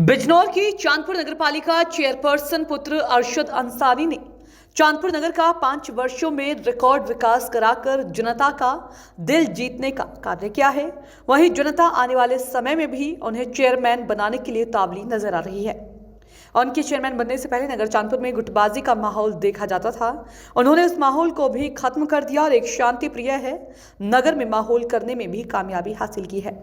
बिजनौर की चांदपुर नगरपालिका चेयरपर्सन पुत्र अरशद अंसारी ने चांदपुर नगर का 5 वर्षों में रिकॉर्ड विकास कराकर जनता का दिल जीतने का कार्य किया है। वहीं जनता आने वाले समय में भी उन्हें चेयरमैन बनाने के लिए तावली नजर आ रही है। उनके चेयरमैन बनने से पहले नगर चांदपुर में गुटबाजी का माहौल देखा जाता था। उन्होंने उस माहौल को भी खत्म कर दिया और एक शांति प्रिय है नगर में माहौल करने में भी कामयाबी हासिल की है।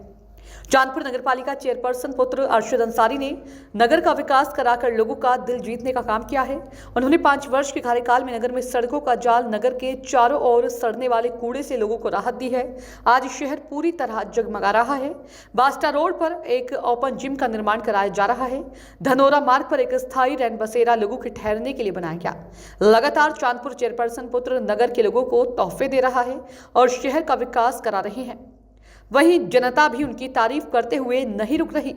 चांदपुर नगरपालिका चेयरपर्सन पुत्र अरशद अंसारी ने नगर का विकास कराकर लोगों का दिल जीतने का काम किया है। उन्होंने 5 वर्ष के कार्यकाल में नगर में सड़कों का जाल, नगर के चारों ओर सड़ने वाले कूड़े से लोगों को राहत दी है। आज शहर पूरी तरह जगमगा रहा है। बास्टा रोड पर एक ओपन जिम का निर्माण कराया जा रहा है। धनोरा मार्ग पर एक स्थायी रैन बसेरा लोगों के ठहरने के लिए बनाया गया। लगातार चांदपुर चेयरपर्सन पुत्र नगर के लोगों को तोहफे दे रहा है और शहर का विकास करा रहे हैं। वहीं जनता भी उनकी तारीफ करते हुए नहीं रुक रही।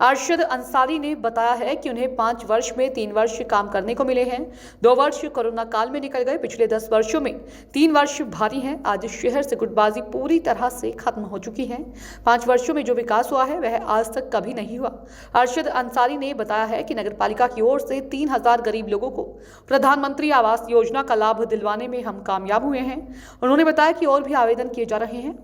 अरशद अंसारी ने बताया है कि उन्हें 5 वर्ष में 3 वर्ष काम करने को मिले हैं। 2 वर्ष कोरोना काल में निकल गए। पिछले 10 वर्षों में 3 वर्ष भारी हैं। आज शहर से गुटबाजी पूरी तरह से खत्म हो चुकी है। 5 वर्षों में जो विकास हुआ है वह आज तक कभी नहीं हुआ। अरशद अंसारी ने बताया है कि नगरपालिका की ओर से 3000 गरीब लोगों को प्रधानमंत्री आवास योजना का लाभ दिलवाने में हम कामयाब हुए हैं। उन्होंने बताया कि और भी आवेदन किए जा रहे हैं।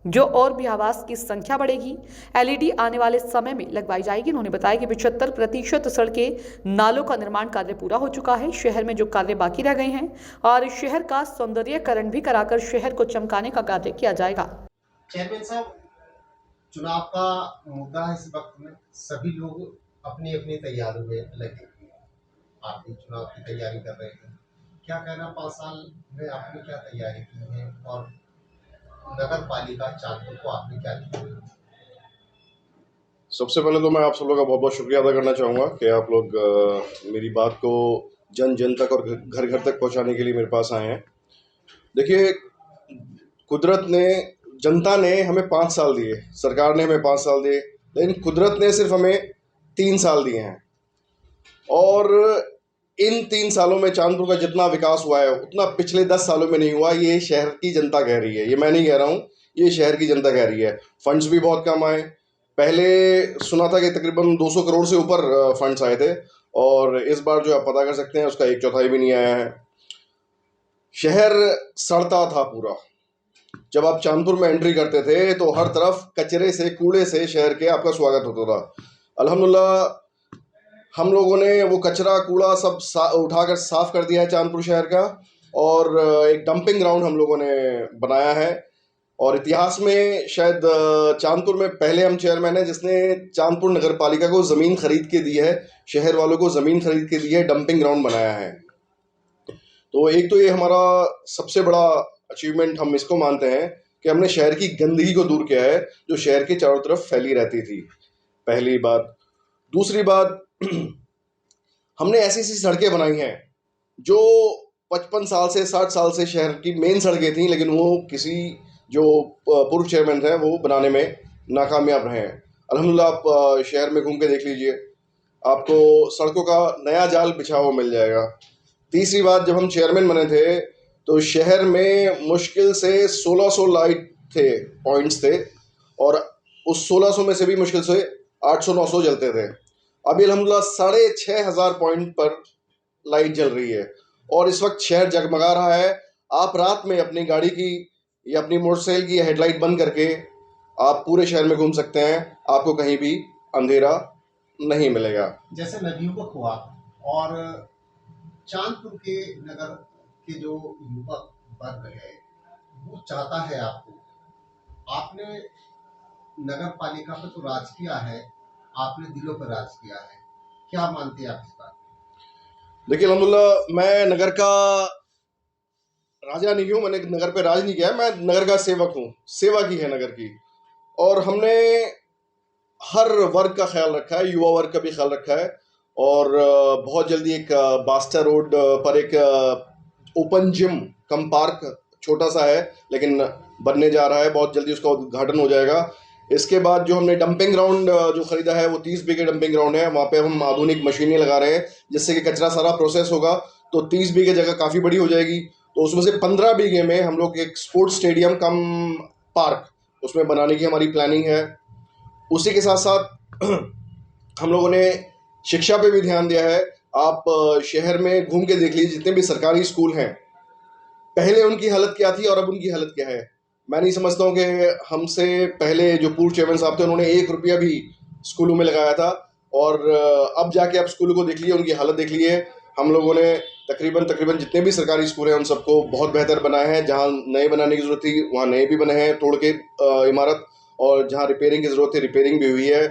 जो और भी आवास की संख्या बढ़ेगी, एलईडी आने वाले समय में लगवाई जाएगी। उन्होंने बताया कि 75% सड़कें, नालों का निर्माण कार्य पूरा हो चुका है। शहर में जो कार्य बाकी रह गए हैं और शहर का सौंदर्यीकरण भी कराकर शहर को चमकाने का कार्य किया जाएगा। चेयरमैन साहब, चुनाव का मुद्दा है इस वक्त में, सभी लोग अपनी अपनी तैयारी में लगे हुए हैं। आप भी चुनाव की तैयारी कर रहे हैं, क्या कहना 5 साल में आपने क्या तैयारी की है और नगर पालिका चांदपुर को आपने क्या दिया? सबसे पहले तो मैं आप सब लोगों का बहुत बहुत शुक्रिया अदा करना चाहूँगा कि आप लोग मेरी बात को जन जन तक और घर घर तक पहुँचाने के लिए मेरे पास आए हैं। देखिए, कुदरत ने, जनता ने हमें 5 साल दिए, सरकार ने हमें 5 साल दिए, लेकिन कुदरत ने सिर्फ हमें 3 साल दिए हैं। और इन 3 सालों में चांदपुर का जितना विकास हुआ है उतना पिछले 10 सालों में नहीं हुआ। ये शहर की जनता कह रही है, ये मैं नहीं कह रहा हूँ, ये शहर की जनता कह रही है। फंड्स भी बहुत कम आए। पहले सुना था कि तकरीबन 200 करोड़ से ऊपर फंड्स आए थे और इस बार जो आप पता कर सकते हैं उसका 1/4 भी नहीं आया है। शहर सड़ता था पूरा। जब आप चांदपुर में एंट्री करते थे तो हर तरफ कचरे से, कूड़े से शहर के आपका स्वागत होता था। अल्हम्दुलिल्लाह हम लोगों ने वो कचरा कूड़ा सब उठाकर साफ कर दिया है चांदपुर शहर का, और एक डंपिंग ग्राउंड हम लोगों ने बनाया है। और इतिहास में शायद चांदपुर में पहले हम चेयरमैन हैं जिसने चांदपुर नगर पालिका को ज़मीन खरीद के दी है, शहर वालों को ज़मीन खरीद के दी है, डंपिंग ग्राउंड बनाया है। तो एक तो ये हमारा सबसे बड़ा अचीवमेंट हम इसको मानते हैं कि हमने शहर की गंदगी को दूर किया है जो शहर के चारों तरफ फैली रहती थी, पहली बात। दूसरी बात, हमने ऐसी ऐसी सड़कें बनाई हैं जो 55 साल से 60 साल से शहर की मेन सड़कें थी, लेकिन वो किसी जो पूर्व चेयरमैन थे वो बनाने में नाकामयाब रहे हैं। अल्हम्दुलिल्लाह आप शहर में घूम के देख लीजिए, आपको सड़कों का नया जाल बिछा हुआ मिल जाएगा। तीसरी बात, जब हम चेयरमैन बने थे तो शहर में मुश्किल से 1600 लाइट थे, पॉइंट्स थे, और उस 1600 में से भी मुश्किल से 800-900 जलते थे। अभी अल्हम्दुलिल्लाह 6500 पॉइंट पर लाइट जल रही है और इस वक्त शहर जगमगा रहा है। आप रात में अपनी गाड़ी की या अपनी मोटरसाइकिल की हेडलाइट बंद करके आप पूरे शहर में घूम सकते हैं, आपको कहीं भी अंधेरा नहीं मिलेगा। जैसे नवयुवक हुआ और चांदपुर के नगर के जो युवक वर्ग है वो चाहता है आपको, आपने नगर पालिका पे तो राज किया है, आपने दिलों पर राज किया है, क्या मानते हैं आप इस बात? देखिए, अल्हम्दुलिल्लाह मैं नगर का राजा नहीं हूँ, मैंने नगर पे राज नहीं किया, मैं नगर का सेवक हूँ, सेवा की है नगर की। और हमने हर वर्ग का ख्याल रखा है, युवा वर्ग का भी ख्याल रखा है। और बहुत जल्दी एक बास्टा रोड पर एक ओपन जिम कम पार्क, छोटा सा है लेकिन बनने जा रहा है, बहुत जल्दी उसका उद्घाटन हो जाएगा। इसके बाद जो हमने डंपिंग ग्राउंड जो खरीदा है वो 30 बीघे डंपिंग ग्राउंड है, वहाँ पे हम आधुनिक मशीनें लगा रहे हैं जिससे कि कचरा सारा प्रोसेस होगा, तो 30 बीघे जगह काफ़ी बड़ी हो जाएगी। तो उसमें से 15 बीघे में हम लोग एक स्पोर्ट्स स्टेडियम कम पार्क उसमें बनाने की हमारी प्लानिंग है। उसी के साथ साथ हम लोगों ने शिक्षा पे भी ध्यान दिया है। आप शहर में घूम के देख लीजिए, जितने भी सरकारी स्कूल हैं, पहले उनकी हालत क्या थी और अब उनकी हालत क्या है। मैं नहीं समझता हूँ कि हमसे पहले जो पूर्व चेयरमैन साहब थे, उन्होंने 1 रुपया भी स्कूलों में लगाया था, और अब जाके आप स्कूलों को देख लिए, उनकी हालत देख लिए। हम लोगों ने तकरीबन जितने भी सरकारी स्कूल हैं उन सबको बहुत बेहतर बनाए हैं। जहाँ नए बनाने की ज़रूरत थी वहाँ नए भी बने हैं तोड़ के इमारत, और जहाँ रिपेयरिंग की ज़रूरत थी रिपेयरिंग भी हुई है।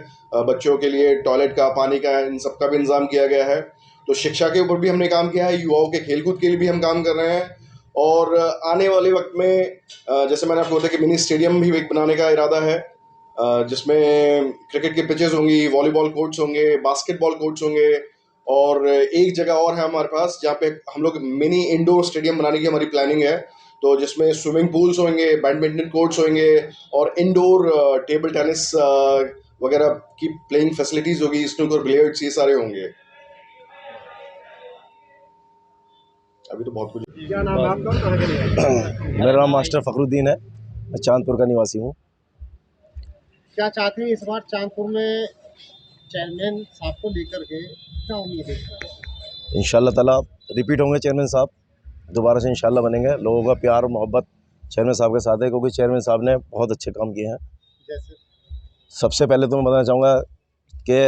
बच्चों के लिए टॉयलेट का, पानी का, इन सब का भी इंतज़ाम किया गया है। तो शिक्षा के ऊपर भी हमने काम किया है, युवाओं के खेलकूद के लिए भी हम काम कर रहे हैं। और आने वाले वक्त में जैसे मैंने आपको बताया कि मिनी स्टेडियम भी एक बनाने का इरादा है, जिसमें क्रिकेट के पिचेस होंगी, वॉलीबॉल कोर्ट्स होंगे, बास्केटबॉल कोर्ट्स होंगे, और एक जगह और है हमारे पास जहाँ पे हम लोग मिनी इंडोर स्टेडियम बनाने की हमारी प्लानिंग है। तो जिसमें स्विमिंग पूल्स होंगे, बैडमिंटन कोर्ट्स होंगे, और इंडोर टेबल टेनिस वगैरह की प्लेइंग फैसिलिटीज़ होगी, स्नूकर, बिलियर्ड्स, ये सारे होंगे। अभी तो बहुत कुछ। क्या नाम है आपका, कहाँ के लिए? मेरा नाम मास्टर फखरुद्दीन है, मैं चांदपुर का निवासी हूँ। क्या चाहते हैं इस बार चांदपुर में चेयरमैन साहब को लेकर के, क्या उम्मीद है? इंशाल्लाह ताला रिपीट होंगे चेयरमैन साहब, दोबारा से इंशाल्लाह बनेंगे। लोगों का प्यार और मोहब्बत चेयरमैन साहब के साथ है, क्योंकि चेयरमैन साहब ने बहुत अच्छे काम किए हैं। जैसे सबसे पहले तो मैं बताना चाहूँगा कि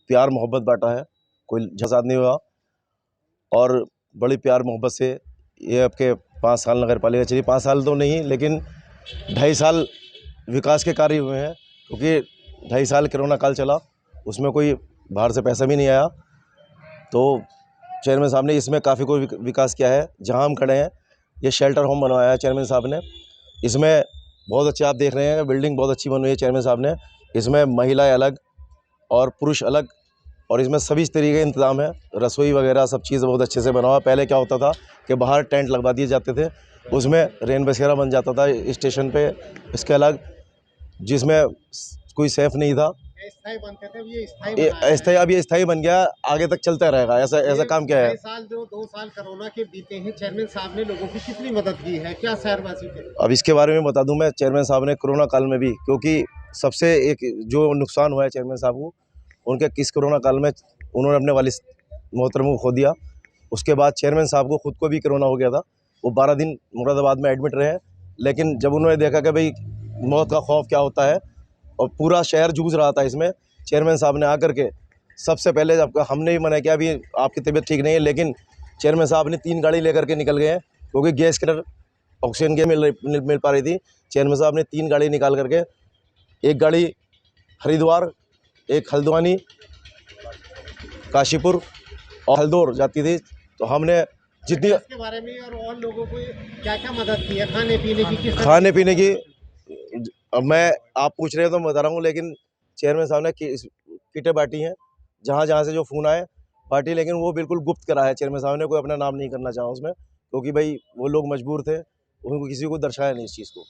प्यार मोहब्बत बांटा है, कोई झसाद नहीं हुआ, और बड़ी प्यार मोहब्बत से ये आपके 5 साल नगर पालिका चली। 5 साल तो नहीं, लेकिन 2.5 साल विकास के कार्य हुए हैं, क्योंकि 2.5 साल कोरोना काल चला, उसमें कोई बाहर से पैसा भी नहीं आया। तो चेयरमैन साहब ने इसमें काफ़ी कोई विकास किया है। जहां हम खड़े हैं, ये शेल्टर होम बनवाया है चेयरमैन साहब ने। इसमें बहुत अच्छे, आप देख रहे हैं, बिल्डिंग बहुत अच्छी बनी है चेयरमैन साहब ने। इसमें महिलाएं अलग और पुरुष अलग, और इसमें सभी तरीके के इंतज़ाम है, रसोई वगैरह सब चीज़ बहुत अच्छे से बना हुआ है। पहले क्या होता था कि बाहर टेंट लगवा दिए जाते थे, उसमें रेन बसेरा बन जाता था स्टेशन पे, इसके अलग, जिसमें कोई सेफ नहीं था। स्थायी बनते थे, ये स्थायी ये बनाया है। स्थायी, अब ये स्थायी बन गया, आगे तक चलता रहेगा। ऐसा काम क्या है। 2 साल कोरोना के बीते हैं, चेयरमैन साहब ने लोगों की कितनी मदद की है, क्या शहरवासी के? अब इसके बारे में बता दूं मैं, चेयरमैन साहब ने कोरोना काल में भी, क्योंकि सबसे एक जो नुकसान हुआ है चेयरमैन साहब को, उनके किस कोरोना काल में उन्होंने अपने वालिद मोहतरम को खो दिया। उसके बाद चेयरमैन साहब को खुद को भी कोरोना हो गया था, वो 12 दिन मुरादाबाद में एडमिट रहे। लेकिन जब उन्होंने देखा कि भाई मौत का खौफ क्या होता है, और पूरा शहर जूझ रहा था इसमें, चेयरमैन साहब ने आकर के सबसे पहले, जब हमने भी मना किया अभी आपकी तबीयत ठीक नहीं है, लेकिन चेयरमैन साहब ने 3 गाड़ी लेकर के निकल गए हैं, क्योंकि गैस सिलेंडर ऑक्सीजन के मिल पा रही थी। चेयरमैन साहब ने 3 गाड़ी निकाल करके, एक गाड़ी हरिद्वार, एक हल्द्वानी, काशीपुर और हल्दौर जाती थी। तो हमने जितनी इसके बारे में और लोगों को क्या क्या मदद की है, खाने पीने की, किस तरह? खाने पीने की, अब मैं, आप पूछ रहे हो तो मैं बता रहा हूँ, लेकिन चेयरमैन साहब ने किटें बांटी हैं, जहाँ से जो फ़ोन आए बांटी, लेकिन वो बिल्कुल गुप्त करा है चेयरमैन साहब ने, कोई अपना नाम नहीं करना चाहा उसमें, क्योंकि भाई वो लोग मजबूर थे, उनको किसी को दर्शाया नहीं इस चीज़ को।